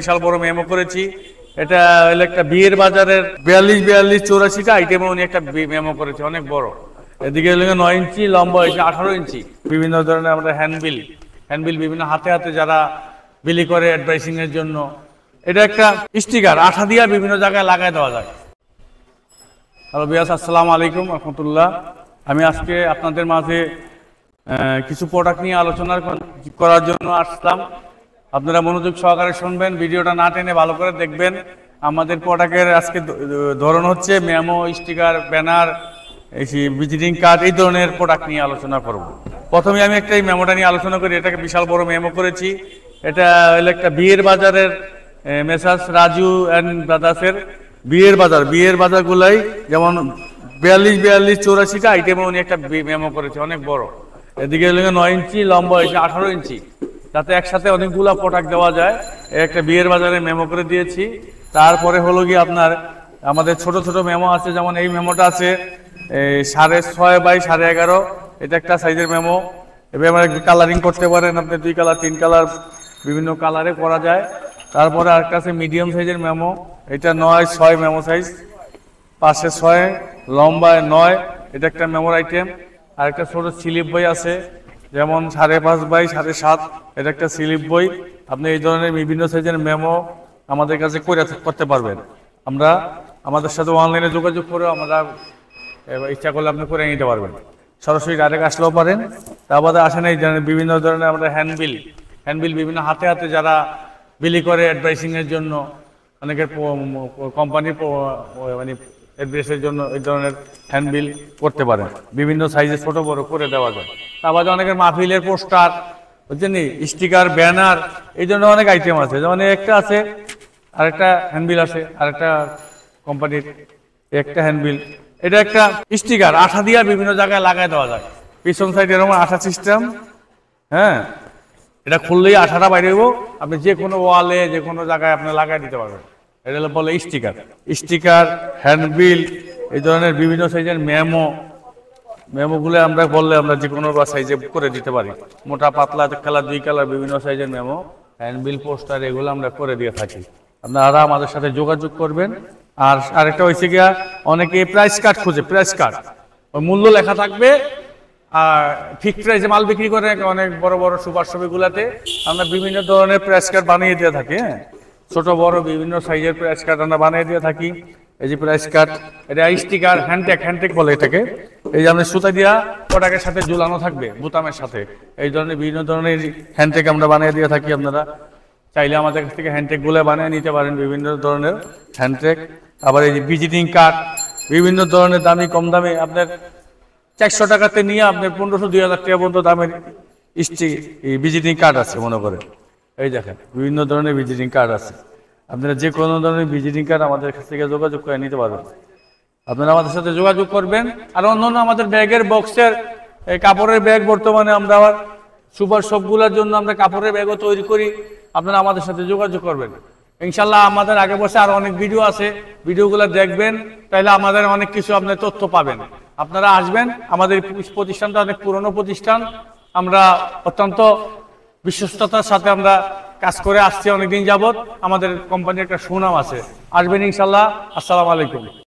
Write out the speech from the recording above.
বিশাল বড় মেমো করেছি। এটা হলো একটা বিয়ের বাজারের 42-84টা আইটেমে উনি একটা মেমো করেছে, অনেক বড়। এদিকে হলো 9 ইঞ্চি, লম্বা হয়েছে 18 ইঞ্চি। বিভিন্ন ধরনের আমরা হ্যান্ডবিল বিভিন্ন হাতে হাতে যারা বিলি করে অ্যাডভাইসিং এর জন্য। এটা একটা স্টিকার আঠা দিয়ে বিভিন্ন জায়গায় লাগাই দেওয়া যায়। হ্যালো বিয়াস, আসসালামু আলাইকুম রহমতুল্লাহ। আমি আজকে আপনাদের মাঝে কিছু প্রোডাক্ট নিয়ে আলোচনা করার জন্য আসলাম। আপনারা মনোযোগ সহকারে শুনবেন, ভিডিওটা না টেনে ভালো করে দেখবেন। আমাদের প্রোডাক্টের আজকে ধরন হচ্ছে memo, sticker, banner, visiting card, এই ধরনের প্রোডাক্ট নিয়ে আলোচনা করব। প্রথমে আমি একটা এই মেমোটা নিয়ে আলোচনা করি। এটাকে বিশাল বড় মেমো করেছি। এটা হলো একটা বিয়ের বাজারের মেসার্স রাজু অ্যান্ড ব্রাদার্সের বিয়ের বাজারগুলাই, যেমন 42-84টা আইটেমে উনি একটা মেমো করেছে, অনেক বড়। এদিকে 9 ইঞ্চি, লম্বা হয়েছে 18 ইঞ্চি, যাতে একসাথে অনেকগুলো প্রোডাক্ট দেওয়া যায়। একটা বিয়ের বাজারে মেমো করে দিয়েছি। তারপরে হলো গিয়ে আপনার আমাদের ছোট ছোট মেমো আছে, যেমন এই মেমোটা আছে 6.5 বাই 11.5। এটা একটা সাইজের মেমো। এবার আমরা কালারিং করতে পারেন, আপনি 2 কালার 3 কালার বিভিন্ন কালারে করা যায়। তারপরে আরেকটা আছে মিডিয়াম সাইজের মেমো। এটা 9/6 মেমো সাইজ, পাশে 6, লম্বায় 9। এটা একটা মেমোর আইটেম। আর একটা ছোট স্লিপ বই আছে, যেমন 5.5 বাই 7.5। এটা একটা স্লিপ বই। আপনি এই ধরনের বিভিন্ন সাইজের মেমো আমাদের কাছে করতে পারবেন। আমরা আমাদের সাথে অনলাইনে যোগাযোগ করে আমরা ইচ্ছা করলে আপনি করে নিতে পারবেন। সরাসরি ডাইরেক্ট আসলেও পারেন। তারপরে আসেন এই বিভিন্ন ধরনের আমরা হ্যান্ডবিল বিভিন্ন হাতে হাতে যারা বিলি করে অ্যাডভাইসিং এর জন্য, অনেকের কোম্পানির মানে অ্যাড্রেসের জন্য এই ধরনের হ্যান্ডবিল করতে পারেন। বিভিন্ন সাইজে ছোট বড় করে দেওয়া যায়। তারপরে অনেকের মাহফিলের পোস্টার, বুঝছেন, স্টিকার, ব্যানার, এই জন্য অনেক আইটেম আছে। যেমন একটা আছে, আরেকটা হ্যান্ডবিল আছে, আরেকটা কোম্পানির একটা হ্যান্ডবিল। এটা একটা স্টিকার আঠা দিয়ে বিভিন্ন জায়গায় লাগাই দেওয়া যায়। পিছন সাইডে এরকম আঠা সিস্টেম। হ্যাঁ, এটা খুললেই আঠাটা বাইরে হইব, আপনি যে কোনো ওয়ালে যে কোনো জায়গায় আপনি লাগাই দিতে পারবেন। এটা বলে স্টিকার, হ্যান্ডবিল, এই ধরনের বিভিন্ন সাইজের মেমোগুলো আমরা বললে আমরা যে কোনো সাইজে করে দিতে পারি। মোটা, পাতলা, কালার, 2 কালার বিভিন্ন সাইজের মেমো, হ্যান্ডবিল, পোস্টার, এগুলো আমরা করে দিয়ে থাকি। আপনারা আমাদের সাথে যোগাযোগ করবেন। আর আরেকটা হয়েছে গিয়া, অনেকে প্রাইস কার্ড খুঁজে। প্রাইস কার্ড ওই মূল্য লেখা থাকবে, আর ফিক্সড প্রাইসে মাল বিক্রি করে অনেক বড় বড় সুপার শপগুলোতে আমরা বিভিন্ন ধরনের প্রাইস কার্ড বানিয়ে দিয়ে থাকি। হ্যাঁ, ছোট বড় বিভিন্ন সাইজের প্রাইস কার্ড আমরা বানিয়ে দিয়ে থাকি। এই যে প্রাইস কার্ড, এটা স্টিকার, হ্যান্ডটেক বলে এটাকে। এই যে আমরা সুতা দিয়া প্রোডাক্টের সাথে ঝুলানো থাকবে বোতামের সাথে, এই ধরনের বিভিন্ন ধরনের হ্যান্ডটেক আমরা বানিয়ে দিয়ে থাকি। আপনারা চাইলে আমাদের কাছ থেকে হ্যান্ডটেকগুলো বানিয়ে নিতে পারেন, বিভিন্ন ধরনের হ্যান্ডটেক। আবার এই যে ভিজিটিং কার্ড, বিভিন্ন ধরনের দামি, কম দামে, আপনার 400 টাকাতে নিয়ে আপনার 1500-2000 টাকা পর্যন্ত দামের ভিজিটিং কার্ড আছে মনে করে। এই দেখেন বিভিন্ন ধরনের ভিজিটিং কার্ড আছে। আপনারা যে কোনো ধরনের ভিজিটিং কার্ড আমাদের কাছ থেকে যোগাযোগ করে নিতে পারবেন। আপনারা আমাদের সাথে যোগাযোগ করবেন। আর অন্যান্য আমাদের ব্যাগের বক্সের কাপড়ের ব্যাগ, বর্তমানে আমরা আবার সুপার শপগুলোর জন্য আমরা কাপড়ের ব্যাগও তৈরি করি। আপনারা আমাদের সাথে যোগাযোগ করবেন। ইনশাল্লাহ আমাদের আগে বসে আরো অনেক ভিডিও আছে, ভিডিওগুলো দেখবেন, তাইলে আমাদের অনেক কিছু আপনার তথ্য পাবেন। আপনারা আসবেন। আমাদের প্রতিষ্ঠানটা অনেক পুরনো প্রতিষ্ঠান। আমরা অত্যন্ত বিশ্বস্ততার সাথে আমরা কাজ করে আসছি অনেকদিন যাবত। আমাদের কোম্পানির একটা সুনাম আছে। আসবেন ইনশাল্লাহ। আসসালামু আলাইকুম।